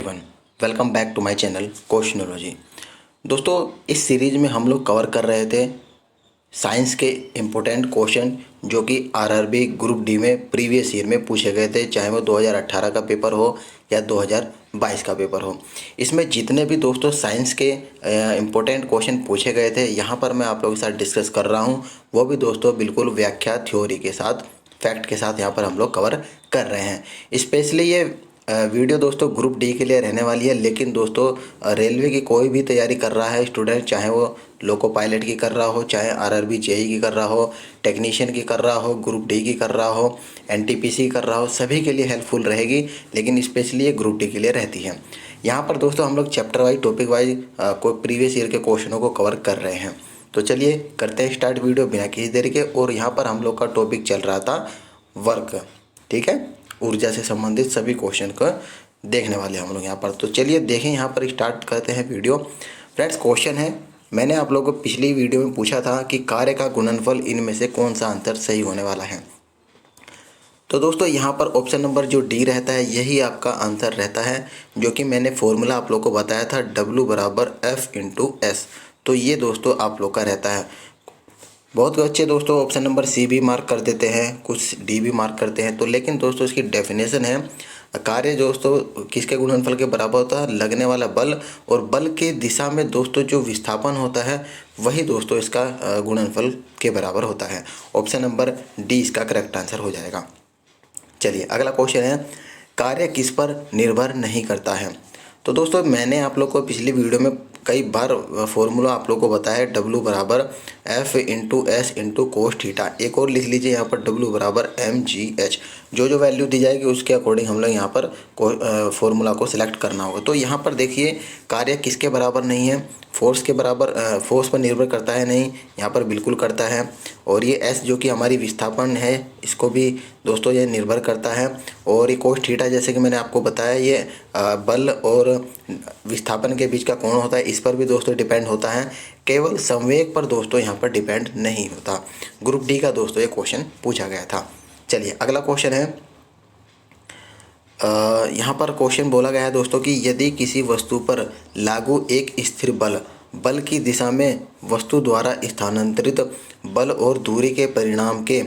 One welcome back to my channel questionology. दोस्तों, इस series में हम लोग कवर कर रहे थे साइंस के इम्पोर्टेंट क्वेश्चन जो कि आरआरबी ग्रुप डी में प्रीवियस ईयर में पूछे गए थे, चाहे वो 2018 का पेपर हो या 2022 का पेपर हो। इसमें जितने भी दोस्तों साइंस के इम्पोर्टेंट क्वेश्चन पूछे गए थे, यहाँ पर मैं आप लोगों के साथ डिस्कस कर रहा हूँ। वो भी दोस्तों बिल्कुल व्याख्या थ्योरी के साथ, फैक्ट के साथ यहाँ पर हम लोग कवर कर रहे हैं। स्पेशली ये वीडियो दोस्तों ग्रुप डी के लिए रहने वाली है, लेकिन दोस्तों रेलवे की कोई भी तैयारी कर रहा है स्टूडेंट, चाहे वो लोको पायलट की कर रहा हो, चाहे आरआरबी जेई की कर रहा हो, टेक्नीशियन की कर रहा हो, ग्रुप डी की कर रहा हो, एनटीपीसी कर रहा हो, सभी के लिए हेल्पफुल रहेगी। लेकिन स्पेशली ये ग्रुप डी के लिए रहती है। यहाँ पर दोस्तों हम लोग चैप्टर वाइज, टॉपिक वाइज कोई प्रीवियस ईयर के क्वेश्चनों को कवर कर रहे हैं। तो चलिए करते हैं स्टार्ट वीडियो बिना किसी देरी के। और यहाँ पर हम लोग का टॉपिक चल रहा था वर्क, ठीक है, ऊर्जा से संबंधित सभी क्वेश्चन को देखने वाले हम लोग यहाँ पर। तो चलिए देखें, यहाँ पर स्टार्ट करते हैं वीडियो। फ्रेंड्स, क्वेश्चन है, मैंने आप लोगों को पिछली वीडियो में पूछा था कि कार्य का गुणनफल इनमें से कौन सा आंसर सही होने वाला है। तो दोस्तों यहाँ पर ऑप्शन नंबर जो डी रहता है यही आपका आंसर रहता है, जो कि मैंने फॉर्मूला आप लोग को बताया था, W बराबर F इंटू एस। तो ये दोस्तों आप लोग का रहता है। बहुत अच्छे दोस्तों ऑप्शन नंबर सी भी मार्क कर देते हैं, कुछ डी भी मार्क करते हैं। तो लेकिन दोस्तों इसकी डेफिनेशन है, कार्य दोस्तों किसके गुणनफल के बराबर होता है, लगने वाला बल, और बल के दिशा में दोस्तों जो विस्थापन होता है वही दोस्तों इसका गुणनफल के बराबर होता है। ऑप्शन नंबर डी इसका करेक्ट आंसर हो जाएगा। चलिए अगला क्वेश्चन है, कार्य किस पर निर्भर नहीं करता है। तो दोस्तों मैंने आप लोग को पिछली वीडियो में कई बार फॉर्मूला आप लोग को बताया है, W बराबर F into S into cos theta. एक और लिख लीजिए यहाँ पर, W बराबर mgh। जो वैल्यू दी जाएगी उसके अकॉर्डिंग हम लोग यहाँ पर फॉर्मूला को सिलेक्ट करना होगा। तो यहाँ पर देखिए कार्य किसके बराबर नहीं है, फोर्स के बराबर, फोर्स पर निर्भर करता है नहीं, यहाँ पर बिल्कुल करता है। और ये एस जो कि हमारी विस्थापन है, इसको भी दोस्तों ये निर्भर करता है। और ये कोस थीटा जैसे कि मैंने आपको बताया, ये बल और विस्थापन के बीच का कोण होता है, इस पर भी दोस्तों डिपेंड होता है। केवल संवेग पर दोस्तों यहाँ पर डिपेंड नहीं होता। ग्रुप डी का दोस्तों ये क्वेश्चन पूछा गया था। चलिए अगला क्वेश्चन है, यहाँ पर क्वेश्चन बोला गया है दोस्तों कि यदि किसी वस्तु पर लागू एक स्थिर बल की दिशा में वस्तु द्वारा स्थानांतरित बल और दूरी के परिणाम के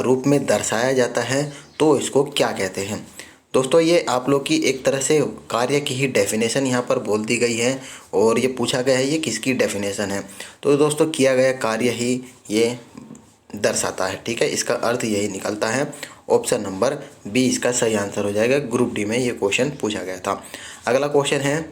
रूप में दर्शाया जाता है तो इसको क्या कहते हैं। दोस्तों ये आप लोग की एक तरह से कार्य की ही डेफिनेशन यहाँ पर बोल दी गई है, और ये पूछा गया है ये किसकी डेफिनेशन है। तो दोस्तों किया गया कार्य ही ये दर्शाता है, ठीक है, इसका अर्थ यही निकलता है। ऑप्शन नंबर बी इसका सही आंसर हो जाएगा। ग्रुप डी में ये क्वेश्चन पूछा गया था। अगला क्वेश्चन है,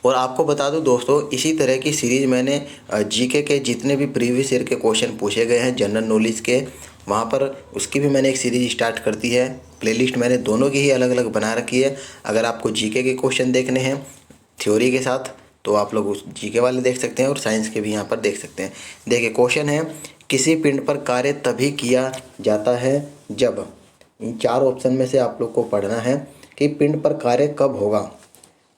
और आपको बता दूं दोस्तों इसी तरह की सीरीज मैंने जीके के जितने भी प्रीवियस ईयर के क्वेश्चन पूछे गए हैं जनरल नॉलेज के, वहाँ पर उसकी भी मैंने एक सीरीज स्टार्ट कर दी है। प्लेलिस्ट मैंने दोनों की ही अलग अलग बना रखी है। अगर आपको जीके के क्वेश्चन देखने हैं थ्योरी के साथ तो आप लोग उस जीके वाले देख सकते हैं, और साइंस के भी यहाँ पर देख सकते हैं। देखिए क्वेश्चन है, किसी पिंड पर कार्य तभी किया जाता है जब, इन चार ऑप्शन में से आप लोग को पढ़ना है कि पिंड पर कार्य कब होगा।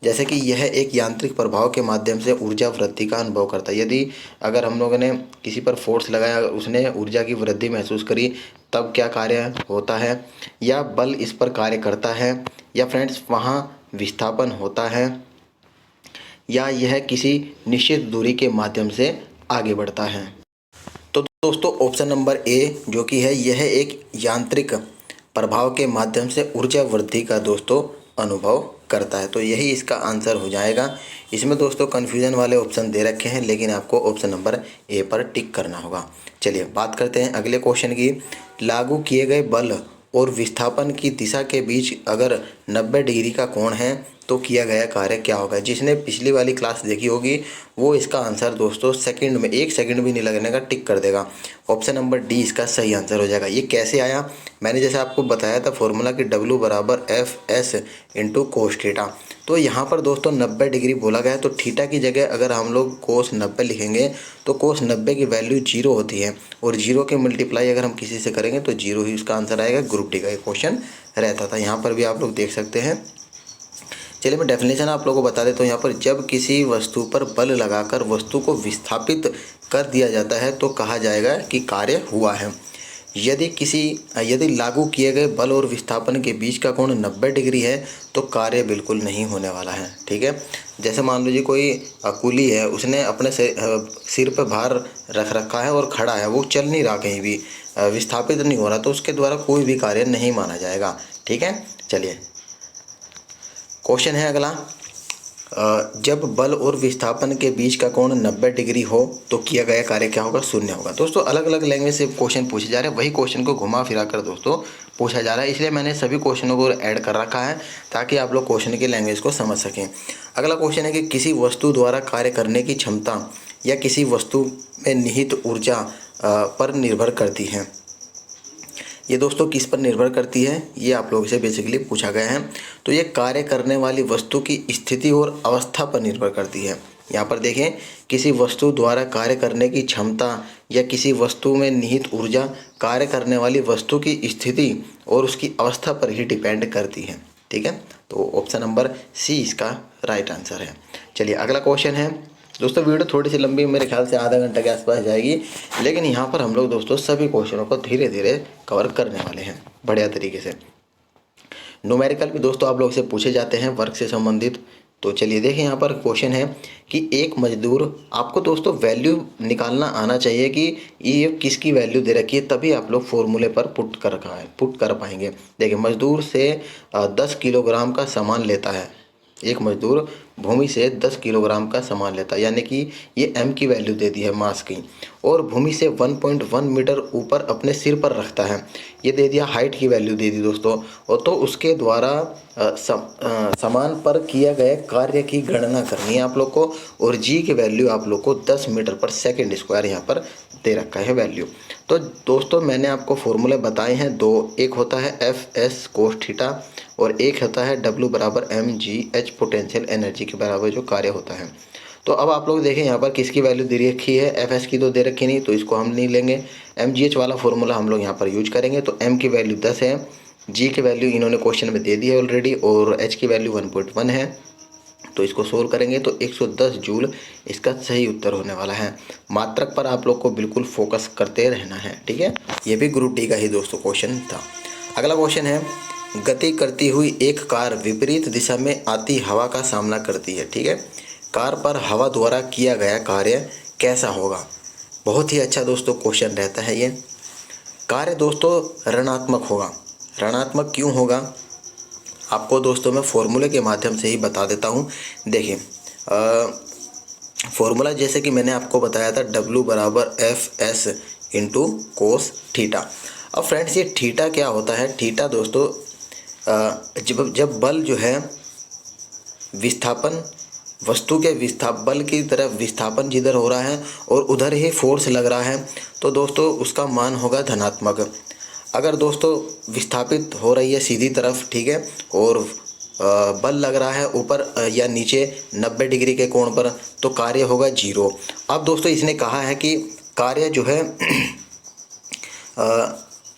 जैसे कि यह एक यांत्रिक प्रभाव के माध्यम से ऊर्जा वृद्धि का अनुभव करता है। यदि अगर हम लोगों ने किसी पर फोर्स लगाया, उसने ऊर्जा की वृद्धि महसूस करी, तब क्या कार्य होता है, या बल इस पर कार्य करता है, या फ्रेंड्स वहाँ विस्थापन होता है, या यह किसी निश्चित दूरी के माध्यम से आगे बढ़ता है। तो दोस्तों ऑप्शन नंबर ए जो कि है, यह एक यांत्रिक प्रभाव के माध्यम से ऊर्जा वृद्धि का दोस्तों अनुभव करता है। तो यही इसका आंसर हो जाएगा। इसमें दोस्तों कन्फ्यूजन वाले ऑप्शन दे रखे हैं, लेकिन आपको ऑप्शन नंबर ए पर टिक करना होगा। चलिए बात करते हैं अगले क्वेश्चन की। लागू किए गए बल और विस्थापन की दिशा के बीच अगर 90 डिग्री का कोण है तो किया गया कार्य क्या होगा। जिसने पिछली वाली क्लास देखी होगी वो इसका आंसर दोस्तों सेकंड में, 1 सेकंड भी नहीं लगने का, टिक कर देगा। ऑप्शन नंबर डी इसका सही आंसर हो जाएगा। ये कैसे आया, मैंने जैसे आपको बताया था फॉर्मूला कि W बराबर F S into cos theta. तो यहाँ पर दोस्तों 90 डिग्री बोला गया है, तो थीटा की जगह अगर हम लोग कोस 90 लिखेंगे तो कोस 90 की वैल्यू 0 होती है, और 0 के मल्टीप्लाई अगर हम किसी से करेंगे तो 0 ही उसका आंसर आएगा। ग्रुप डी का ये क्वेश्चन रहता था, यहाँ पर भी आप लोग देख सकते हैं। चलिए मैं डेफिनेशन आप लोगों को बता देता हूँ। यहाँ पर जब किसी वस्तु पर बल लगाकर वस्तु को विस्थापित कर दिया जाता है तो कहा जाएगा कि कार्य हुआ है। यदि लागू किए गए बल और विस्थापन के बीच का कोण 90 डिग्री है तो कार्य बिल्कुल नहीं होने वाला है। ठीक है, जैसे मान लीजिए कोई कुली है, उसने अपने सिर पर भार रख रखा है और खड़ा है, वो चल नहीं रहा, कहीं भी विस्थापित नहीं हो रहा, तो उसके द्वारा कोई भी कार्य नहीं माना जाएगा। ठीक है, चलिए क्वेश्चन है अगला। जब बल और विस्थापन के बीच का कोण 90 डिग्री हो तो किया गया कार्य क्या होगा? शून्य होगा। दोस्तों अलग अलग लैंग्वेज से क्वेश्चन पूछे जा रहे हैं, वही क्वेश्चन को घुमा फिरा कर दोस्तों पूछा जा रहा है, इसलिए मैंने सभी क्वेश्चनों को ऐड कर रखा है ताकि आप लोग क्वेश्चन की लैंग्वेज को समझ सकें। अगला क्वेश्चन है कि किसी वस्तु द्वारा कार्य करने की क्षमता या किसी वस्तु में निहित ऊर्जा पर निर्भर करती है। ये दोस्तों किस पर निर्भर करती है, ये आप लोगों से बेसिकली पूछा गया है। तो ये कार्य करने वाली वस्तु की स्थिति और अवस्था पर निर्भर करती है। यहाँ पर देखें, किसी वस्तु द्वारा कार्य करने की क्षमता या किसी वस्तु में निहित ऊर्जा कार्य करने वाली वस्तु की स्थिति और उसकी अवस्था पर ही डिपेंड करती है। ठीक है, तो ऑप्शन नंबर सी इसका राइट आंसर है। चलिए अगला क्वेश्चन है। दोस्तों वीडियो थोड़ी सी लंबी, मेरे ख्याल से आधा घंटा के आसपास जाएगी, लेकिन यहाँ पर हम लोग दोस्तों सभी क्वेश्चनों को धीरे धीरे कवर करने वाले हैं बढ़िया तरीके से। न्यूमेरिकल भी दोस्तों आप लोग से पूछे जाते हैं वर्क से संबंधित। तो चलिए देखें, यहाँ पर क्वेश्चन है कि एक मजदूर, आपको दोस्तों वैल्यू निकालना आना चाहिए कि ये किसकी वैल्यू दे रखी है, तभी आप लोग फॉर्मूले पर पुट कर पाएंगे। देखिए, मजदूर से 10 किलोग्राम का सामान लेता है। एक मजदूर भूमि से 10 किलोग्राम का सामान लेता है, यानी कि ये m की वैल्यू दे दी है मास की, और भूमि से 1.1 मीटर ऊपर अपने सिर पर रखता है, ये दे दिया, हाइट की वैल्यू दे दी दोस्तों। और तो उसके द्वारा सामान पर किया गया कार्य की गणना करनी है आप लोग को, और g की वैल्यू आप लोग को 10 मीटर पर सेकेंड स्क्वायर यहाँ पर दे रखा है वैल्यू। तो दोस्तों मैंने आपको फॉर्मूले बताए हैं दो, एक होता है Fs कोस थीटा और एक होता है W बराबर mgh पोटेंशियल एनर्जी के बराबर जो कार्य होता है। तो अब आप लोग देखें यहाँ पर किसकी वैल्यू दे रखी है, Fs की तो दे रखी नहीं, तो इसको हम नहीं लेंगे। mgh वाला फॉर्मूला हम लोग यहाँ पर यूज करेंगे। तो m की वैल्यू 10 है, g की वैल्यू इन्होंने क्वेश्चन में दे दी है ऑलरेडी, और h की वैल्यू 1.1 है। तो इसको सोल्व करेंगे तो 110 जूल इसका सही उत्तर होने वाला है। मात्रक पर आप लोग को बिल्कुल फोकस करते रहना है। ठीक है, ये भी ग्रुप डी का ही दोस्तों क्वेश्चन था। अगला क्वेश्चन है, गति करती हुई एक कार विपरीत दिशा में आती हवा का सामना करती है। ठीक है, कार पर हवा द्वारा किया गया कार्य कैसा होगा? बहुत ही अच्छा दोस्तों क्वेश्चन रहता है ये। कार्य दोस्तों ऋणात्मक होगा। ऋणात्मक क्यों होगा, आपको दोस्तों मैं फॉर्मूले के माध्यम से ही बता देता हूँ। देखिए फॉर्मूला जैसे कि मैंने आपको बताया था, W बराबर Fs इंटू कोस थीटा। अब फ्रेंड्स ये थीटा क्या होता है? थीटा दोस्तों जब बल जो है विस्थापन, वस्तु के बल की तरफ विस्थापन जिधर हो रहा है और उधर ही फोर्स लग रहा है, तो दोस्तों उसका मान होगा धनात्मक। अगर दोस्तों विस्थापित हो रही है सीधी तरफ, ठीक है, और बल लग रहा है ऊपर या नीचे 90 डिग्री के कोण पर, तो कार्य होगा 0। अब दोस्तों इसने कहा है कि कार्य जो है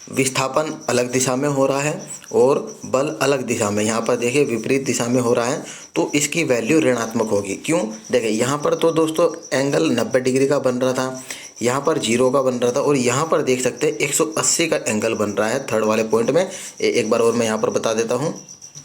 विस्थापन अलग दिशा में हो रहा है और बल अलग दिशा में, यहाँ पर देखिए विपरीत दिशा में हो रहा है, तो इसकी वैल्यू ऋणात्मक होगी। क्यों? देखिए यहाँ पर तो दोस्तों एंगल 90 डिग्री का बन रहा था, यहाँ पर 0 का बन रहा था, और यहाँ पर देख सकते हैं 180 का एंगल बन रहा है थर्ड वाले पॉइंट में। एक बार और मैं यहाँ पर बता देता हूँ,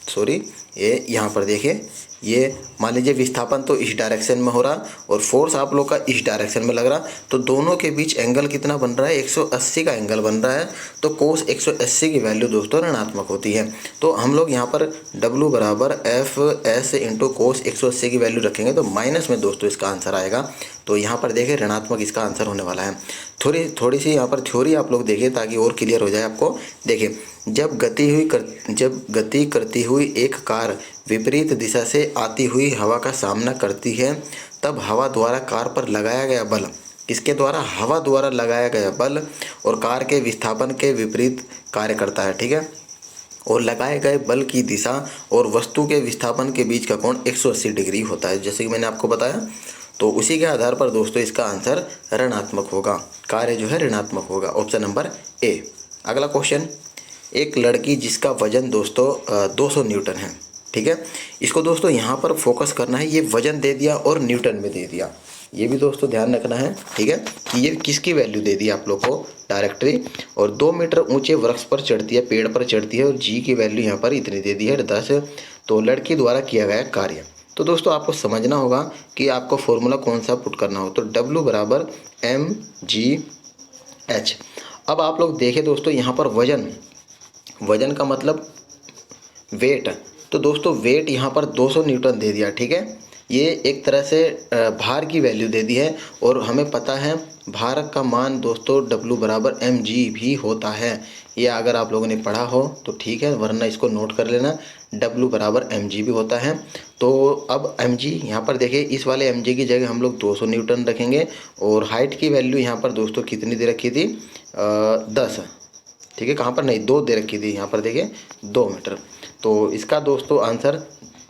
सॉरी, ये यहाँ पर देखिए, ये मान लीजिए विस्थापन तो इस डायरेक्शन में हो रहा और फोर्स आप लोग का इस डायरेक्शन में लग रहा, तो दोनों के बीच एंगल कितना बन रहा है? 180 का एंगल बन रहा है। तो कोस 180 की वैल्यू दोस्तों ऋणात्मक होती है। तो हम लोग यहाँ पर W बराबर Fs इंटू कोस 180 की वैल्यू रखेंगे तो माइनस में दोस्तों इसका आंसर आएगा। तो यहाँ पर देखिए ऋणात्मक इसका आंसर होने वाला है। थोड़ी सी यहाँ पर थ्योरी आप लोग देखिए ताकि और क्लियर हो जाए आपको। देखिए जब गति करती हुई एक कार विपरीत दिशा से आती हुई हवा का सामना करती है, तब हवा द्वारा कार पर लगाया गया बल, किसके द्वारा? हवा द्वारा लगाया गया बल और कार के विस्थापन के विपरीत कार्य करता है। ठीक है, और लगाए गए बल की दिशा और वस्तु के विस्थापन के बीच का कोण 180 डिग्री होता है, जैसे कि मैंने आपको बताया। तो उसी के आधार पर दोस्तों इसका आंसर ऋणात्मक होगा, कार्य जो है ऋणात्मक होगा, ऑप्शन नंबर ए। अगला क्वेश्चन, एक लड़की जिसका वजन दोस्तों 200 न्यूटन है। ठीक है, इसको दोस्तों यहाँ पर फोकस करना है, ये वजन दे दिया और न्यूटन में दे दिया। ये भी दोस्तों ध्यान रखना है, ठीक है, कि ये किसकी वैल्यू दे दी आप लोग को डायरेक्टली। और 2 मीटर ऊंचे वृक्ष पर चढ़ती है, पेड़ पर चढ़ती है, और जी की वैल्यू यहाँ पर इतनी दे दी है 10। तो लड़की द्वारा किया गया कार्य। तो दोस्तों आपको समझना होगा कि आपको फॉर्मूला कौन सा पुट करना हो। तो W बराबर mgh। अब आप लोग देखें दोस्तों, यहाँ पर वजन का मतलब वेट। तो दोस्तों वेट यहाँ पर 200 न्यूटन दे दिया, ठीक है। ये एक तरह से भार की वैल्यू दे दी है, और हमें पता है भार का मान दोस्तों W बराबर mg भी होता है। ये अगर आप लोगों ने पढ़ा हो तो ठीक है, वरना इसको नोट कर लेना, W बराबर mg भी होता है। तो अब mg यहाँ पर देखिए, इस वाले mg की जगह हम लोग 200 न्यूटन रखेंगे, और हाइट की वैल्यू यहाँ पर दोस्तों कितनी दे रखी थी, 10, ठीक है। कहाँ पर, नहीं 2 दे रखी थी, यहाँ पर देखिए 2 मीटर। तो इसका दोस्तों आंसर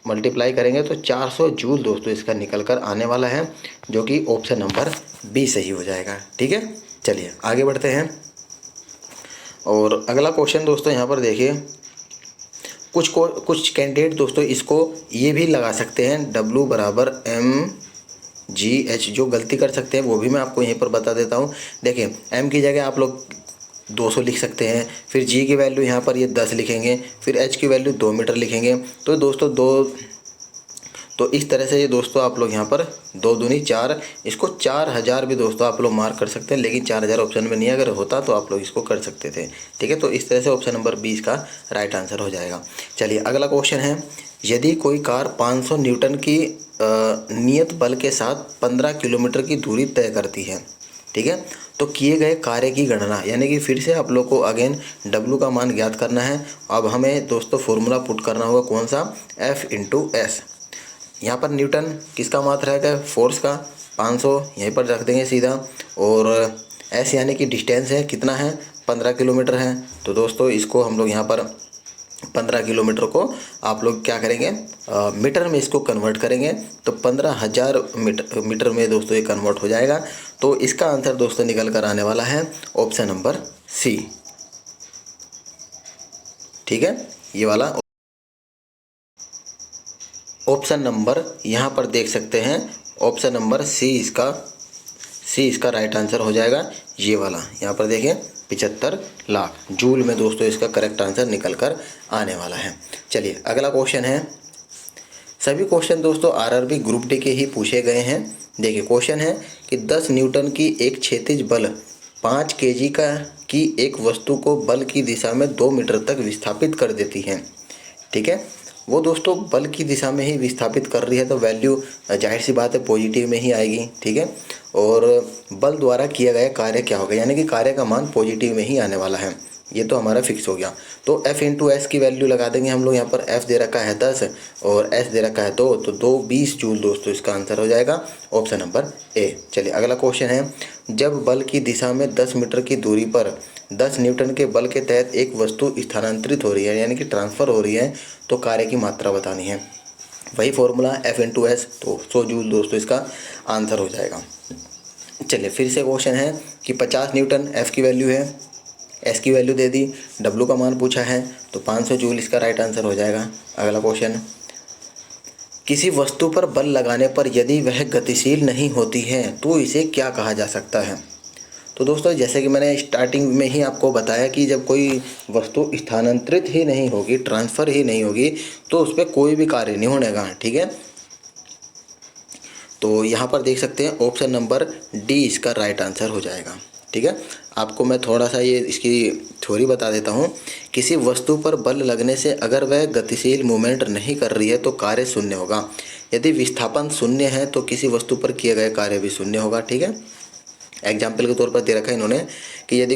मल्टीप्लाई करेंगे तो 400 जूल दोस्तों इसका निकल कर आने वाला है, जो कि ऑप्शन नंबर बी सही हो जाएगा, ठीक है। चलिए आगे बढ़ते हैं। और अगला क्वेश्चन दोस्तों यहाँ पर देखिए, कुछ कैंडिडेट दोस्तों इसको ये भी लगा सकते हैं, W बराबर mgh। जो गलती कर सकते हैं वो भी मैं आपको यहीं पर बता देता हूँ। देखिए m की जगह आप लोग 200 लिख सकते हैं, फिर g की वैल्यू यहाँ पर ये 10 लिखेंगे, फिर h की वैल्यू 2 मीटर लिखेंगे। तो दोस्तों तो इस तरह से ये दोस्तों आप लोग यहाँ पर 2 दूनी 4, इसको 4000 भी दोस्तों आप लोग मार्क कर सकते हैं, लेकिन 4000 ऑप्शन में नहीं अगर होता तो आप लोग इसको कर सकते थे, ठीक है। तो इस तरह से ऑप्शन नंबर 20 का राइट आंसर हो जाएगा। चलिए अगला क्वेश्चन है, यदि कोई कार 500 न्यूटन की नियत बल के साथ 15 किलोमीटर की दूरी तय करती है, ठीक है, तो किए गए कार्य की गणना, यानी कि फिर से आप लोग को अगेन W का मान ज्ञात करना है। अब हमें दोस्तों फॉर्मूला पुट करना होगा, कौन सा, F इंटू एस। यहाँ पर न्यूटन किसका मात्रा है, फोर्स का, 500 यहीं पर रख देंगे सीधा, और एस यानी कि डिस्टेंस है, कितना है, 15 किलोमीटर है। तो दोस्तों इसको हम लोग यहाँ पर 15 किलोमीटर को आप लोग क्या करेंगे, मीटर में इसको कन्वर्ट करेंगे, तो 15,000 मीटर में दोस्तों ये कन्वर्ट हो जाएगा। तो इसका आंसर दोस्तों निकल कर आने वाला है ऑप्शन नंबर सी, ठीक है। ये वाला ऑप्शन नंबर यहाँ पर देख सकते हैं, ऑप्शन नंबर सी इसका राइट आंसर हो जाएगा। ये वाला यहाँ पर देखें 75 लाख जूल में दोस्तों इसका करेक्ट आंसर निकल कर आने वाला है। चलिए अगला क्वेश्चन है, सभी क्वेश्चन दोस्तों आरआरबी ग्रुप डी के ही पूछे गए हैं। देखिए क्वेश्चन है कि 10 न्यूटन की एक क्षैतिज बल 5 केजी की एक वस्तु को बल की दिशा में 2 मीटर तक विस्थापित कर देती है, ठीक है। वो दोस्तों बल की दिशा में ही विस्थापित कर रही है, तो वैल्यू जाहिर सी बात है पॉजिटिव में ही आएगी, ठीक है। और बल द्वारा किया गया कार्य क्या होगा, यानी कि कार्य का मान पॉजिटिव में ही आने वाला है, ये तो हमारा फिक्स हो गया। तो F इंटू एस की वैल्यू लगा देंगे हम लोग। यहाँ पर F दे रखा है 10 और S दे रखा है 2, तो 2 20 जूल दोस्तों इसका आंसर हो जाएगा ऑप्शन नंबर ए। चलिए अगला क्वेश्चन है, जब बल की दिशा में 10 मीटर की दूरी पर 10 न्यूटन के बल के तहत एक वस्तु स्थानांतरित हो रही है, यानी कि ट्रांसफ़र हो रही है, तो कार्य की मात्रा बतानी है। वही फॉर्मूला F इंटू एस, तो 100 जूल दोस्तों इसका आंसर हो जाएगा। चलिए फिर से क्वेश्चन है कि 50 न्यूटन F की वैल्यू है, S की वैल्यू दे दी, W का मान पूछा है, तो 500 जूल इसका राइट आंसर हो जाएगा। अगला क्वेश्चन, किसी वस्तु पर बल लगाने पर यदि वह गतिशील नहीं होती है तो इसे क्या कहा जा सकता है। तो दोस्तों जैसे कि मैंने स्टार्टिंग में ही आपको बताया कि जब कोई वस्तु स्थानांतरित ही नहीं होगी, ट्रांसफ़र ही नहीं होगी, तो उस पर कोई भी कार्य नहीं होनेगा, ठीक है। तो यहाँ पर देख सकते हैं ऑप्शन नंबर डी इसका राइट आंसर हो जाएगा, ठीक है। आपको मैं थोड़ा सा ये इसकी थ्योरी बता देता हूँ। किसी वस्तु पर बल लगने से अगर वह गतिशील मूवमेंट नहीं कर रही है तो कार्य शून्य होगा। यदि विस्थापन शून्य है तो किसी वस्तु पर किए गए कार्य भी शून्य होगा, ठीक है। एग्जाम्पल के तौर पर दे रखा है इन्होंने कि यदि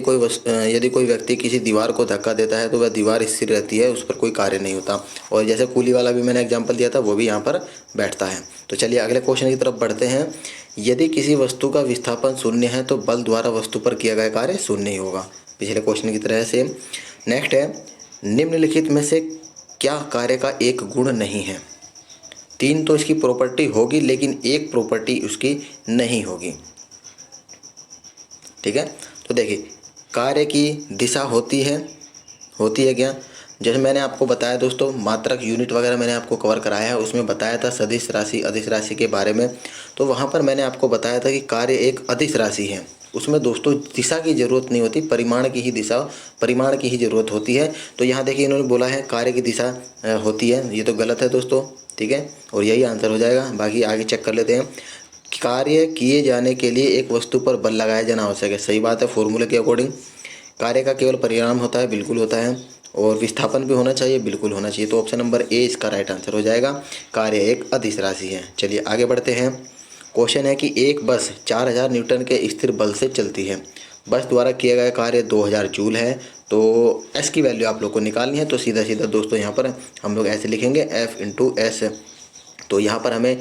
कोई व्यक्ति किसी दीवार को धक्का देता है तो वह दीवार स्थिर रहती है, उस पर कोई कार्य नहीं होता। और जैसे कूली वाला भी मैंने एग्जाम्पल दिया था, वो भी यहाँ पर बैठता है। तो चलिए अगले क्वेश्चन की तरफ बढ़ते हैं। यदि किसी वस्तु का विस्थापन शून्य है तो बल द्वारा वस्तु पर किया गया कार्य शून्य ही होगा, पिछले क्वेश्चन की तरह से। नेक्स्ट है, निम्नलिखित में से क्या कार्य का एक गुण नहीं है। 3 तो इसकी प्रॉपर्टी होगी, लेकिन एक प्रॉपर्टी उसकी नहीं होगी, ठीक है। तो देखिए कार्य की दिशा होती है क्या, जैसे मैंने आपको बताया दोस्तों, मात्रक यूनिट वगैरह मैंने आपको कवर कराया है, उसमें बताया था सदिश राशि अदिश राशि के बारे में। तो वहाँ पर मैंने आपको बताया था कि कार्य एक अदिश राशि है, उसमें दोस्तों दिशा की ज़रूरत नहीं होती, परिमाण की ही दिशा परिमाण की ही ज़रूरत होती है। तो यहाँ देखिए इन्होंने बोला है कार्य की दिशा होती है, ये तो गलत है दोस्तों, ठीक है, और यही आंसर हो जाएगा। बाकी आगे चेक कर लेते हैं। कार्य किए जाने के लिए एक वस्तु पर बल लगाया जाना आवश्यक है, सही बात है, फॉर्मूले के अकॉर्डिंग। कार्य का केवल परिणाम होता है, बिल्कुल होता है, और विस्थापन भी होना चाहिए, बिल्कुल होना चाहिए। तो ऑप्शन नंबर ए इसका राइट आंसर हो जाएगा, कार्य एक अदिश राशि है। चलिए आगे बढ़ते हैं। क्वेश्चन है कि एक बस 4000 न्यूटन के स्थिर बल से चलती है, बस द्वारा किया गया कार्य 2000 जूल है। तो एस की वैल्यू आप लोग को निकालनी है, तो सीधा सीधा दोस्तों यहाँ पर हम लोग ऐसे लिखेंगे एफ इंटू एस। तो यहाँ पर हमें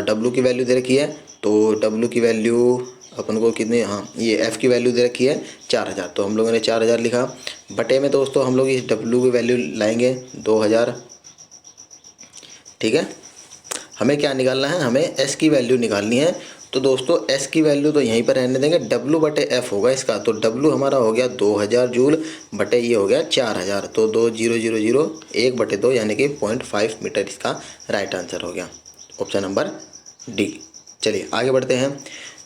डब्लू की वैल्यू दे रखी है, तो डब्लू की वैल्यू अपन को कितनी, हाँ ये एफ़ की वैल्यू दे रखी है 4000, तो हम लोगों ने 4000 लिखा। बटे में दोस्तों हम लोग इस डब्लू की वैल्यू लाएंगे 2000, ठीक है। हमें क्या निकालना है, हमें एस की वैल्यू निकालनी है। तो दोस्तों एस की वैल्यू तो यहीं पर रहने देंगे, डब्लू बटे एफ होगा इसका। तो डब्लू हमारा हो गया 2000 जूल, बटे ये हो गया 4000, तो 2000 1 बटे 2 यानी कि 0.5 मीटर इसका राइट आंसर हो गया, ऑप्शन नंबर डी। चलिए आगे बढ़ते हैं।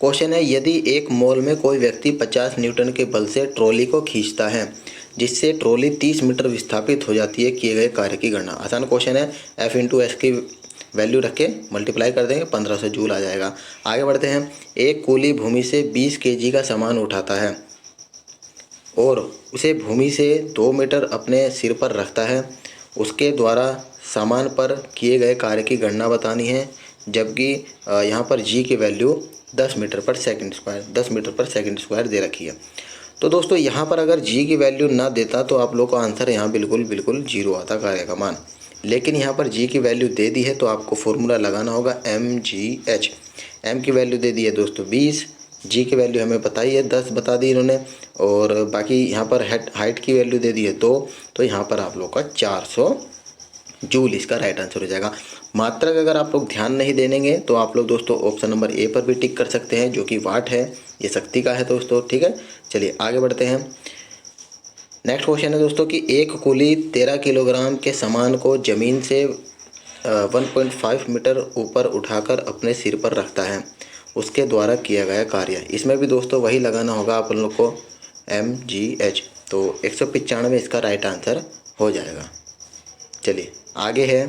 क्वेश्चन है यदि एक मॉल में कोई व्यक्ति 50 न्यूटन के बल से ट्रॉली को खींचता है, जिससे ट्रॉली 30 मीटर विस्थापित हो जाती है, किए गए कार्य की गणना। आसान क्वेश्चन है, एफ इंटू एस की वैल्यू रख के मल्टीप्लाई कर देंगे, 1500 जूल आ जाएगा। आगे बढ़ते हैं। एक कूली भूमि से 20 केजी का सामान उठाता है और उसे भूमि से 2 मीटर अपने सिर पर रखता है। उसके द्वारा सामान पर किए गए कार्य की गणना बतानी है, जबकि यहाँ पर जी की वैल्यू 10 मीटर पर सेकंड स्क्वायर 10 मीटर पर सेकंड स्क्वायर दे रखी है। तो दोस्तों यहाँ पर अगर जी की वैल्यू ना देता तो आप लोग का आंसर यहाँ बिल्कुल जीरो आता, कार्य का मान। लेकिन यहाँ पर जी की वैल्यू दे दी है, तो आपको फॉर्मूला लगाना होगा MGH। एम की वैल्यू दे दी है दोस्तों 20, जी की वैल्यू हमें बताई है 10 बता दी इन्होंने, और बाकी यहाँ पर हाइट की वैल्यू दे दी है 2, तो यहाँ पर आप लोग का 400 जूल इसका राइट आंसर हो जाएगा। मात्रक अगर आप लोग ध्यान नहीं देंगे तो आप लोग दोस्तों ऑप्शन नंबर ए पर भी टिक कर सकते हैं, जो कि वाट है, ये शक्ति का है दोस्तों, ठीक है। चलिए आगे बढ़ते हैं। नेक्स्ट क्वेश्चन है दोस्तों कि एक कुली 13 किलोग्राम के सामान को जमीन से 1.5 मीटर ऊपर उठाकर अपने सिर पर रखता है, उसके द्वारा किया गया कार्य। इसमें भी दोस्तों वही लगाना होगा अपन लोग को MGH, तो 195 इसका राइट आंसर हो जाएगा। चलिए आगे है।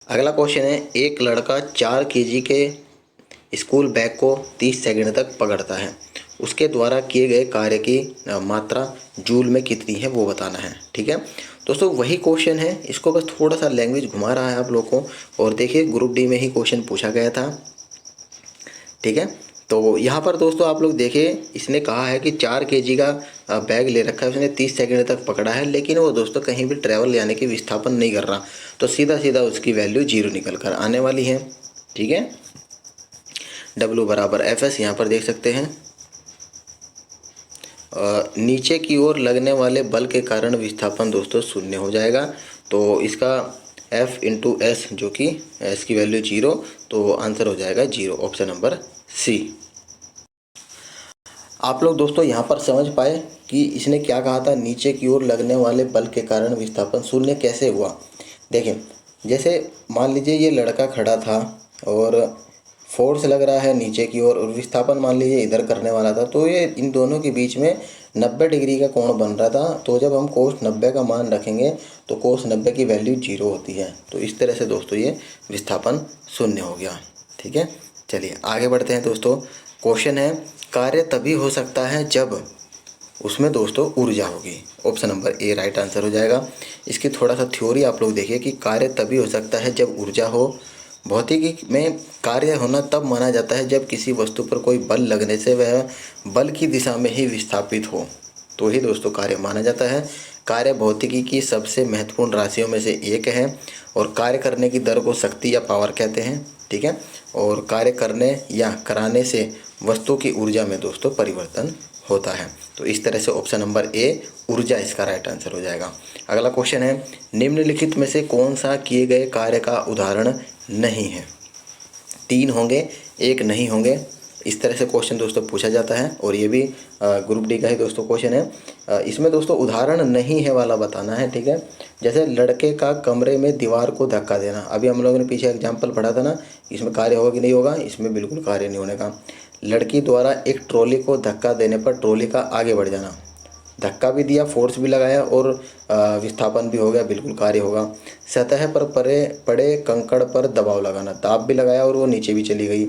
अगला क्वेश्चन है एक लड़का 4 केजी के स्कूल बैग को 30 सेकंड तक पकड़ता है, उसके द्वारा किए गए कार्य की मात्रा जूल में कितनी है वो बताना है, ठीक है। दोस्तों वही क्वेश्चन है, इसको बस थोड़ा सा लैंग्वेज घुमा रहा है आप लोग को, और देखिए ग्रुप डी में ही क्वेश्चन पूछा गया था, ठीक है। तो यहाँ पर दोस्तों आप लोग देखिए, इसने कहा है कि 4 केजी का बैग ले रखा है, उसने 30 सेकंड तक पकड़ा है, लेकिन वो दोस्तों कहीं भी ट्रैवल यानी कि विस्थापन नहीं कर रहा, तो सीधा सीधा उसकी वैल्यू 0 निकल कर आने वाली है, ठीक है। W बराबर FS यहाँ पर देख सकते हैं। नीचे की ओर लगने वाले बल के कारण विस्थापन दोस्तों शून्य हो जाएगा, तो इसका F इंटू एस, जो कि S की वैल्यू 0, तो आंसर हो जाएगा 0, ऑप्शन नंबर C। आप लोग दोस्तों यहाँ पर समझ पाए कि इसने क्या कहा था, नीचे की ओर लगने वाले बल के कारण विस्थापन शून्य कैसे हुआ। देखें, जैसे मान लीजिए ये लड़का खड़ा था और फोर्स लग रहा है नीचे की ओर, और विस्थापन मान लीजिए इधर करने वाला था, तो ये इन दोनों के बीच में 90 डिग्री का कोण बन रहा था। तो जब हम कोस 90 का मान रखेंगे तो कोस 90 की वैल्यू 0 होती है, तो इस तरह से दोस्तों ये विस्थापन शून्य हो गया, ठीक है। चलिए आगे बढ़ते हैं दोस्तों। क्वेश्चन है कार्य तभी हो सकता है जब उसमें दोस्तों ऊर्जा होगी, option number A right answer हो जाएगा। इसकी थोड़ा सा थ्योरी आप लोग देखिए कि कार्य तभी हो सकता है जब ऊर्जा हो। भौतिकी में कार्य होना तब माना जाता है जब किसी वस्तु पर कोई बल लगने से वह बल की दिशा में ही विस्थापित हो, तो ही दोस्तों कार्य माना जाता है। कार्य भौतिकी की सबसे महत्वपूर्ण राशियों में से एक है, और कार्य करने की दर को शक्ति या पावर कहते हैं, ठीक है। और कार्य करने या कराने से वस्तु की ऊर्जा में दोस्तों परिवर्तन होता है, तो इस तरह से ऑप्शन नंबर ए ऊर्जा इसका राइट आंसर हो जाएगा। अगला क्वेश्चन है निम्नलिखित में से कौन सा किए गए कार्य का उदाहरण नहीं है। 3 होंगे, 1 नहीं होंगे, इस तरह से क्वेश्चन दोस्तों पूछा जाता है और ये भी ग्रुप डी का ही दोस्तों क्वेश्चन है। इसमें दोस्तों उदाहरण नहीं है वाला बताना है, ठीक है। जैसे लड़के का कमरे में दीवार को धक्का देना, अभी हम लोगों ने पीछे एग्जाम्पल पढ़ा था ना, इसमें कार्य होगा कि नहीं होगा, इसमें बिल्कुल कार्य नहीं होने का। लड़की द्वारा एक ट्रॉली को धक्का देने पर ट्रॉली का आगे बढ़ जाना, धक्का भी दिया, फोर्स भी लगाया और विस्थापन भी हो गया, बिल्कुल कार्य होगा। सतह पर पड़े कंकड़ पर दबाव लगाना, दाब भी लगाया और वो नीचे भी चली गई।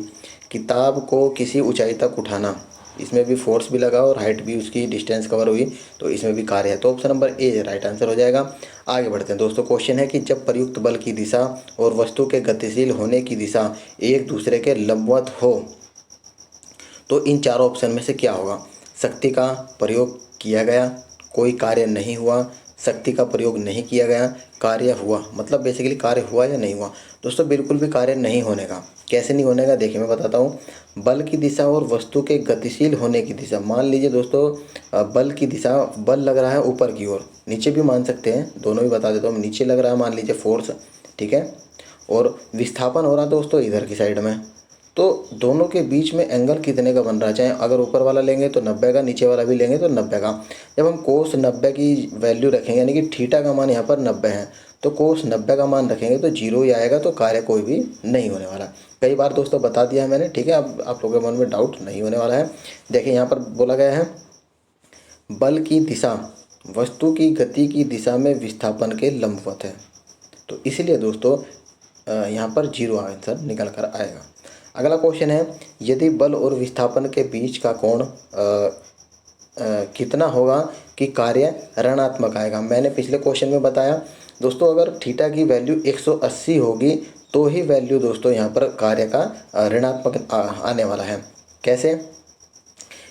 किताब को किसी ऊंचाई तक उठाना, इसमें भी फोर्स भी लगा और हाइट भी उसकी डिस्टेंस कवर हुई, तो इसमें भी कार्य है। तो option number A right answer हो जाएगा। आगे बढ़ते हैं दोस्तों। क्वेश्चन है कि जब प्रयुक्त बल की दिशा और वस्तु के गतिशील होने की दिशा एक दूसरे के लंबवत हो तो इन चारों ऑप्शन में से क्या होगा। शक्ति का प्रयोग किया गया, कोई कार्य नहीं हुआ, शक्ति का प्रयोग नहीं किया गया, कार्य हुआ। मतलब बेसिकली कार्य हुआ या नहीं हुआ। दोस्तों बिल्कुल भी कार्य नहीं होने का। कैसे नहीं होने का देखिए मैं बताता हूँ। बल की दिशा और वस्तु के गतिशील होने की दिशा, मान लीजिए दोस्तों बल की दिशा, बल लग रहा है ऊपर की ओर, नीचे भी मान सकते हैं, दोनों भी बता देता हूँ। नीचे लग रहा है मान लीजिए फोर्स, ठीक है, और विस्थापन हो रहा है दोस्तों इधर की साइड में, तो दोनों के बीच में एंगल कितने का बन रहा है। चाहे अगर ऊपर वाला लेंगे तो 90 का, नीचे वाला भी लेंगे तो 90 का। जब हम कोस 90 की वैल्यू रखेंगे, यानी कि थीटा का मान यहाँ पर 90 है, तो कोस 90 का मान रखेंगे तो 0 ही आएगा, तो कार्य कोई भी नहीं होने वाला। कई बार दोस्तों बता दिया है मैंने, ठीक है। अब आप लोगों के मन में डाउट नहीं होने वाला है। देखिए यहाँ पर बोला गया है बल की दिशा वस्तु की गति की दिशा में विस्थापन के लंबवत है, तो इसलिए दोस्तों यहाँ पर 0 आंसर निकल कर आएगा। अगला क्वेश्चन है यदि बल और विस्थापन के बीच का कोण कितना होगा कि कार्य ऋणात्मक आएगा। मैंने पिछले क्वेश्चन में बताया दोस्तों, अगर थीटा की वैल्यू 180 होगी तो ही वैल्यू दोस्तों यहाँ पर कार्य का ऋणात्मक आने वाला है। कैसे,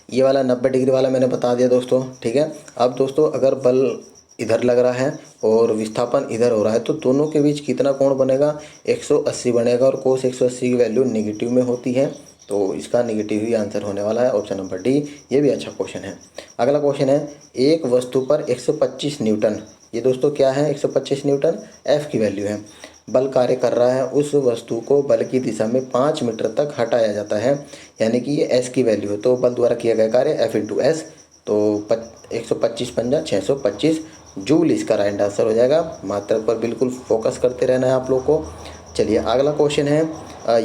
ये वाला 90 डिग्री वाला मैंने बता दिया दोस्तों, ठीक है। अब दोस्तों अगर बल इधर लग रहा है और विस्थापन इधर हो रहा है तो दोनों के बीच कितना कोण बनेगा, 180 बनेगा, और कोस 180 की वैल्यू नेगेटिव में होती है, तो इसका नेगेटिव ही आंसर होने वाला है, ऑप्शन नंबर डी। ये भी अच्छा क्वेश्चन है। अगला क्वेश्चन है एक वस्तु पर 125 न्यूटन, ये दोस्तों क्या है, 125 न्यूटन एफ की वैल्यू है, बल कार्य कर रहा है। उस वस्तु को बल की दिशा में 5 मीटर तक हटाया जाता है, यानी कि ये एस की वैल्यू है, तो बल द्वारा किया गया कार्य एफ इंटू एस, तो 125 पंजा 625 जूल इसका राइट आंसर हो जाएगा। मात्रा पर बिल्कुल फोकस करते रहना है आप लोग को। चलिए अगला क्वेश्चन है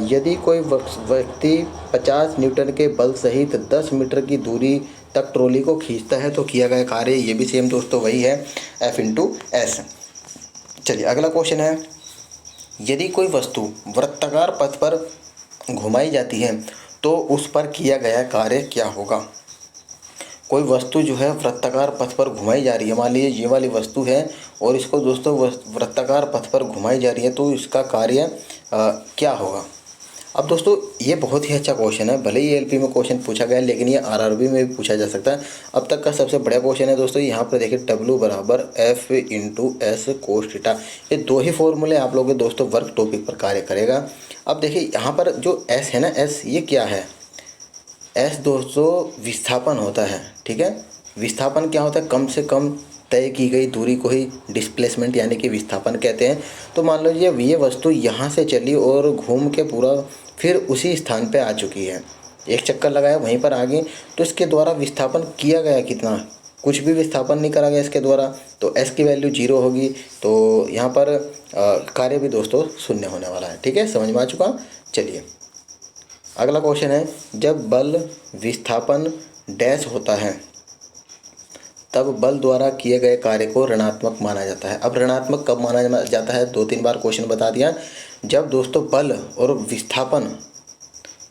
यदि कोई व्यक्ति 50 न्यूटन के बल सहित 10 मीटर की दूरी तक ट्रॉली को खींचता है तो किया गया कार्य, ये भी सेम दोस्तों वही है, एफ इंटू एस। चलिए अगला क्वेश्चन है यदि कोई वस्तु वृत्ताकार पथ पर घुमाई जाती है तो उस पर किया गया कार्य क्या होगा। कोई वस्तु जो है वृत्ताकार पथ पर घुमाई जा रही है, मान लीजिए ये वाली वस्तु है और इसको दोस्तों वृत्ताकार पथ पर घुमाई जा रही है, तो इसका कार्य क्या होगा। अब दोस्तों ये बहुत ही अच्छा क्वेश्चन है, भले ही एलपी में क्वेश्चन पूछा गया है लेकिन ये आरआरबी में भी पूछा जा सकता है। अब तक का सबसे बड़ा क्वेश्चन है दोस्तों, यहाँ पर देखिए W बराबर F into S cos theta, ये दो ही फॉर्मूले आप लोगों के दोस्तों वर्क टॉपिक पर कार्य करेगा। अब देखिए यहाँ पर जो एस है ना, एस ये क्या है, एस दोस्तों विस्थापन होता है, ठीक है। विस्थापन क्या होता है, कम से कम तय की गई दूरी को ही डिस्प्लेसमेंट यानी कि विस्थापन कहते हैं। तो मान लो ये वस्तु यहाँ से चली और घूम के पूरा फिर उसी स्थान पे आ चुकी है, एक चक्कर लगाया वहीं पर आ गई, तो इसके द्वारा विस्थापन किया गया कितना, कुछ भी विस्थापन नहीं करा गया इसके द्वारा, तो एस की वैल्यू 0 होगी, तो यहाँ पर कार्य भी दोस्तों शून्य होने वाला है, ठीक है, समझ में आ चुका। चलिए अगला क्वेश्चन है जब बल विस्थापन डैश होता है तब बल द्वारा किए गए कार्य को ऋणात्मक माना जाता है। अब ऋणात्मक कब माना जाता है, 2-3 बार क्वेश्चन बता दिया। जब दोस्तों बल और विस्थापन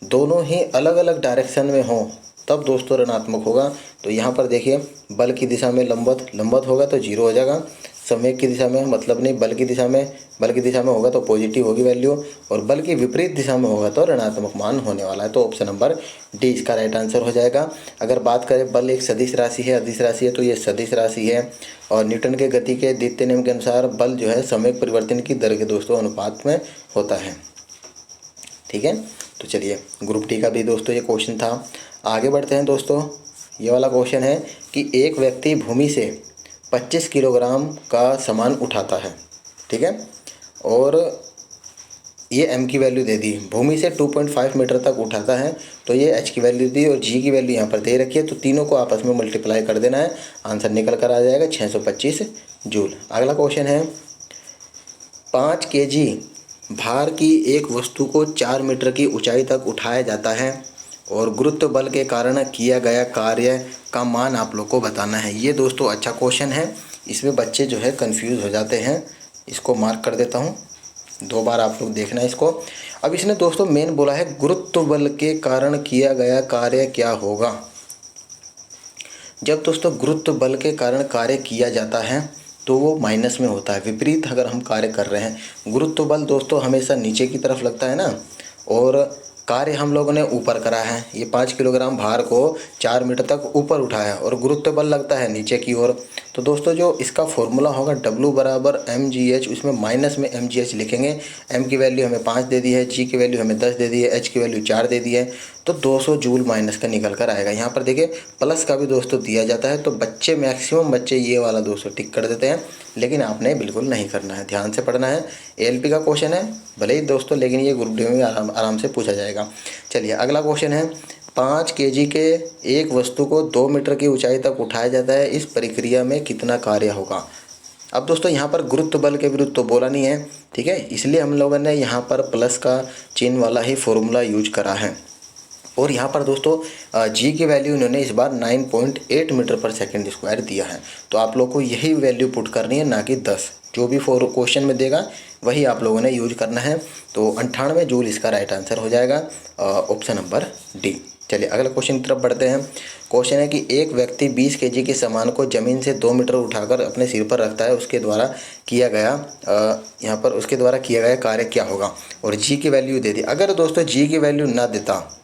दोनों ही अलग अलग डायरेक्शन में हो तब दोस्तों ऋणात्मक होगा। तो यहाँ पर देखिए बल की दिशा में लंबवत होगा तो 0 हो जाएगा, समय की दिशा में मतलब नहीं, बल की दिशा में होगा तो पॉजिटिव होगी वैल्यू, और बल की विपरीत दिशा में होगा तो ऋणात्मक मान होने वाला है, तो ऑप्शन नंबर डी इसका राइट आंसर हो जाएगा। अगर बात करें बल एक सदिश राशि है, अदिश राशि है, तो ये सदिश राशि है, और न्यूटन के गति के द्वितीय नियम के अनुसार बल जो है समय परिवर्तन की दर के दोस्तों अनुपात में होता है, ठीक है। तो चलिए ग्रुप डी का भी दोस्तों ये क्वेश्चन था। आगे बढ़ते हैं दोस्तों। ये वाला क्वेश्चन है कि एक व्यक्ति भूमि से 25 किलोग्राम का सामान उठाता है, ठीक है, और ये m की वैल्यू दे दी, भूमि से 2.5 मीटर तक उठाता है तो ये h की वैल्यू दी और g की वैल्यू यहाँ पर दे रखी है। तो तीनों को आपस में मल्टीप्लाई कर देना है, आंसर निकल कर आ जाएगा 625 जूल। अगला क्वेश्चन है 5 kg भार की एक वस्तु को 4 मीटर की ऊंचाई तक उठाया जाता है और गुरुत्व बल के कारण किया गया कार्य का मान आप लोग को बताना है। ये दोस्तों अच्छा क्वेश्चन है, इसमें बच्चे जो है कंफ्यूज हो जाते हैं। इसको मार्क कर देता हूँ, 2 बार आप लोग देखना है इसको। अब इसने दोस्तों मेन बोला है गुरुत्व बल के कारण किया गया कार्य क्या होगा। जब दोस्तों गुरुत्व बल के कारण कार्य किया जाता है तो वो माइनस में होता है। विपरीत अगर हम कार्य कर रहे हैं, गुरुत्व बल दोस्तों हमेशा नीचे की तरफ लगता है ना, और कार्य हम लोगों ने ऊपर करा है। ये 5 किलोग्राम भार को 4 मीटर तक ऊपर उठाया और गुरुत्व बल लगता है नीचे की ओर। तो दोस्तों जो इसका फॉर्मूला होगा W बराबर mgh, उसमें माइनस में mgh लिखेंगे। m की वैल्यू हमें 5 दे दी है, g की वैल्यू हमें 10 दे दी है, h की वैल्यू 4 दे दी है, तो 200 जूल माइनस का निकल कर आएगा। यहाँ पर देखिए प्लस का भी दोस्तों दिया जाता है, तो बच्चे मैक्सिमम बच्चे ये वाला दोस्तों टिक कर देते हैं, लेकिन आपने बिल्कुल नहीं करना है, ध्यान से पढ़ना है। ALP का क्वेश्चन है भले ही दोस्तों, लेकिन ये ग्रुप डी में आराम से पूछा जाएगा। चलिए अगला क्वेश्चन है 5 kg के एक वस्तु को 2 मीटर की ऊंचाई तक उठाया जाता है, इस प्रक्रिया में कितना कार्य होगा। अब दोस्तों यहाँ पर गुरुत्व बल के विरुद्ध तो बोला नहीं है, ठीक है, इसलिए हम लोगों ने यहाँ पर प्लस का चिन्ह वाला ही फॉर्मूला यूज करा है। और यहाँ पर दोस्तों g की वैल्यू इन्होंने इस बार 9.8 मीटर पर सेकंड स्क्वायर दिया है, तो आप लोग को यही वैल्यू पुट करनी है, ना कि 10। जो भी क्वेश्चन में देगा वही आप लोगों ने यूज करना है। तो 98 जूल इसका राइट आंसर हो जाएगा, ऑप्शन नंबर डी। चलिए अगला क्वेश्चन की तरफ बढ़ते हैं। क्वेश्चन है कि एक व्यक्ति 20 kg के सामान को ज़मीन से 2 मीटर उठाकर अपने सिर पर रखता है, उसके द्वारा किया गया कार्य क्या होगा, और जी की वैल्यू दे दी। अगर दोस्तों जी की वैल्यू ना देता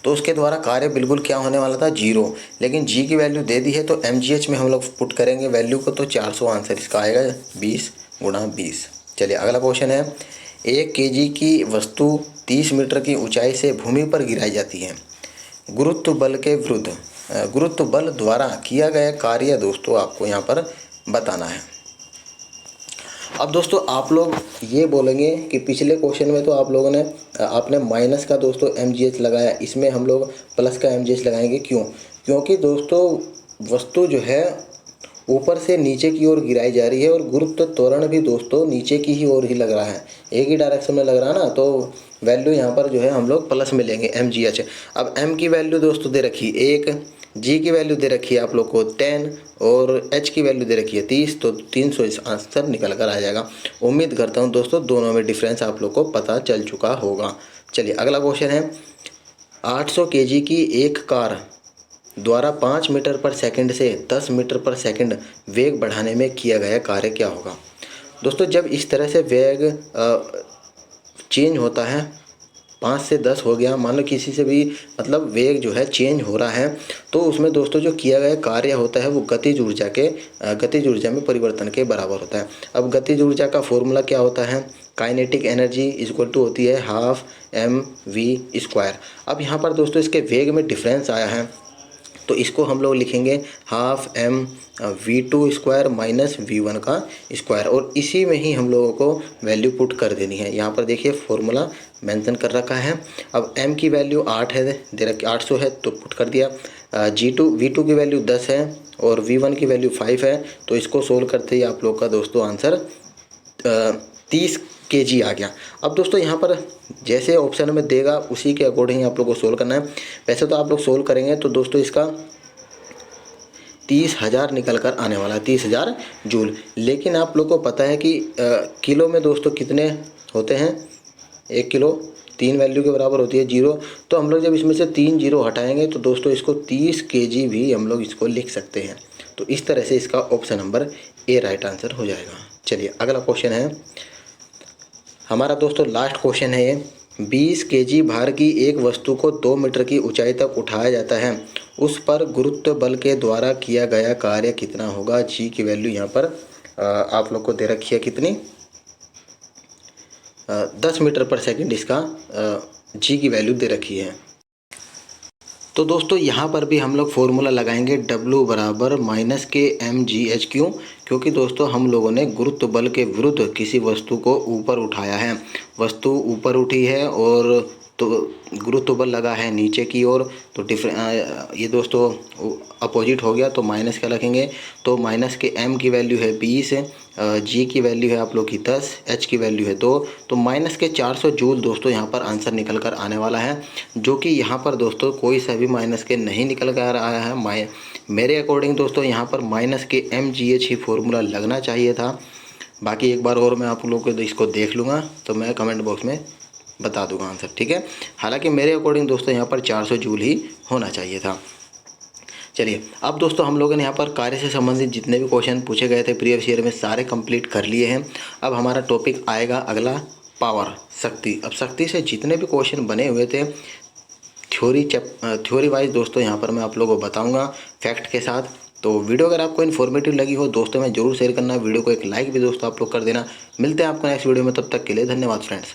तो उसके द्वारा कार्य बिल्कुल क्या होने वाला था, 0, लेकिन जी की वैल्यू दे दी है तो mgh में हम लोग पुट करेंगे वैल्यू को, तो 400 आंसर इसका आएगा, 20 गुणा 20। चलिए अगला क्वेश्चन है 1 kg की वस्तु 30 मीटर की ऊंचाई से भूमि पर गिराई जाती है, गुरुत्व बल के विरुद्ध गुरुत्व बल द्वारा किया गया कार्य दोस्तों आपको यहाँ पर बताना है। अब दोस्तों आप लोग ये बोलेंगे कि पिछले क्वेश्चन में तो आपने माइनस का दोस्तों mgh लगाया, इसमें हम लोग प्लस का mgh लगाएंगे, क्यों? क्योंकि दोस्तों वस्तु जो है ऊपर से नीचे की ओर गिराई जा रही है और गुरुत्व त्वरण भी दोस्तों नीचे की ही ओर ही लग रहा है, एक ही डायरेक्शन में लग रहा है ना, तो वैल्यू यहाँ पर जो है हम लोग प्लस में लेंगे mgh। अब m की वैल्यू दोस्तों दे रखी 1, g की वैल्यू दे रखी है आप लोग को 10 और h की वैल्यू दे रखी है 30, तो 300 इस आंसर निकल कर आ जाएगा। उम्मीद करता हूँ दोस्तों दोनों में डिफरेंस आप लोग को पता चल चुका होगा। चलिए अगला क्वेश्चन है 800 kg की एक कार द्वारा 5 मीटर पर सेकंड से 10 मीटर पर सेकंड वेग बढ़ाने में किया गया कार्य क्या होगा। दोस्तों जब इस तरह से वेग चेंज होता है, 5 से 10 हो गया, मान लो किसी से भी मतलब वेग जो है चेंज हो रहा है, तो उसमें दोस्तों जो किया गया कार्य होता है वो गतिज ऊर्जा में परिवर्तन के बराबर होता है। अब गतिज ऊर्जा का फॉर्मूला क्या होता है, काइनेटिक एनर्जी इक्वल टू होती है हाफ mv²। अब यहाँ पर दोस्तों इसके वेग में डिफरेंस आया है, तो इसको हम लोग लिखेंगे हाफ mv² माइनस v1 का स्क्वायर, और इसी में ही हम लोगों को वैल्यू पुट कर देनी है। यहाँ पर देखिए फॉर्मूला मेंशन कर रखा है। अब m की वैल्यू 8 है, दे रखी 800 है तो पुट कर दिया, v2 की वैल्यू 10 है और v1 की वैल्यू 5 है, तो इसको सोल्व करते ही आप लोग का दोस्तों आंसर 30 kg आ गया। अब दोस्तों यहाँ पर जैसे ऑप्शन में देगा उसी के अकॉर्डिंग आप लोग को सोल्व करना है। वैसे तो आप लोग सोल्व करेंगे तो दोस्तों इसका 30,000 निकल कर आने वाला है, 30,000 जूल। लेकिन आप लोग को पता है कि किलो में दोस्तों कितने होते हैं, 1 किलो 3 वैल्यू के बराबर होती है 0, तो हम लोग जब इसमें से 3 0 हटाएंगे तो दोस्तों इसको 30 kg भी हम लोग इसको लिख सकते हैं। तो इस तरह से इसका option number A right answer हो जाएगा। चलिए अगला क्वेश्चन है हमारा दोस्तों, लास्ट क्वेश्चन है ये। 20 kg भार की एक वस्तु को 2 मीटर की ऊंचाई तक उठाया जाता है, उस पर गुरुत्व बल के द्वारा किया गया कार्य कितना होगा। जी की वैल्यू यहाँ पर आप लोग को दे रखी है कितनी, 10 मीटर पर सेकंड इसका जी की वैल्यू दे रखी है। तो दोस्तों यहाँ पर भी हम लोग फॉर्मूला लगाएंगे W बराबर माइनस के mgh। क्यों? क्योंकि दोस्तों हम लोगों ने गुरुत्व बल के विरुद्ध किसी वस्तु को ऊपर उठाया है, वस्तु ऊपर उठी है और तो गुरुत्व बल लगा है नीचे की ओर, तो ये दोस्तों अपोजिट हो गया, तो माइनस क्या रखेंगे, तो माइनस के m की वैल्यू है 20, g की वैल्यू है आप लोग की 10, h की वैल्यू है 2, तो माइनस के 400 जूल दोस्तों यहाँ पर आंसर निकल कर आने वाला है, जो कि यहाँ पर दोस्तों कोई सा भी माइनस के नहीं निकल कर आया है। मेरे अकॉर्डिंग दोस्तों यहाँ पर माइनस के mgh ही फॉर्मूला लगना चाहिए था। बाकी एक बार और मैं आप लोगों को इसको देख लूँगा तो मैं कमेंट बॉक्स में बता दूंगा आंसर, ठीक है। हालांकि मेरे अकॉर्डिंग दोस्तों यहाँ पर 400 जूल ही होना चाहिए था। चलिए अब दोस्तों हम लोगों ने यहाँ पर कार्य से संबंधित जितने भी क्वेश्चन पूछे गए थे प्रीवियस ईयर में सारे कंप्लीट कर लिए हैं। अब हमारा टॉपिक आएगा अगला पावर, शक्ति। अब शक्ति से जितने भी क्वेश्चन बने हुए थे थ्योरी वाइज दोस्तों यहाँ पर मैं आप लोगों को बताऊँगा फैक्ट के साथ। तो वीडियो अगर आपको इन्फॉर्मेटिव लगी हो दोस्तों में ज़रूर शेयर करना, वीडियो को एक लाइक भी दोस्तों आप लोग कर देना। मिलते हैं आपको नेक्स्ट वीडियो में, तब तक के लिए धन्यवाद फ्रेंड्स।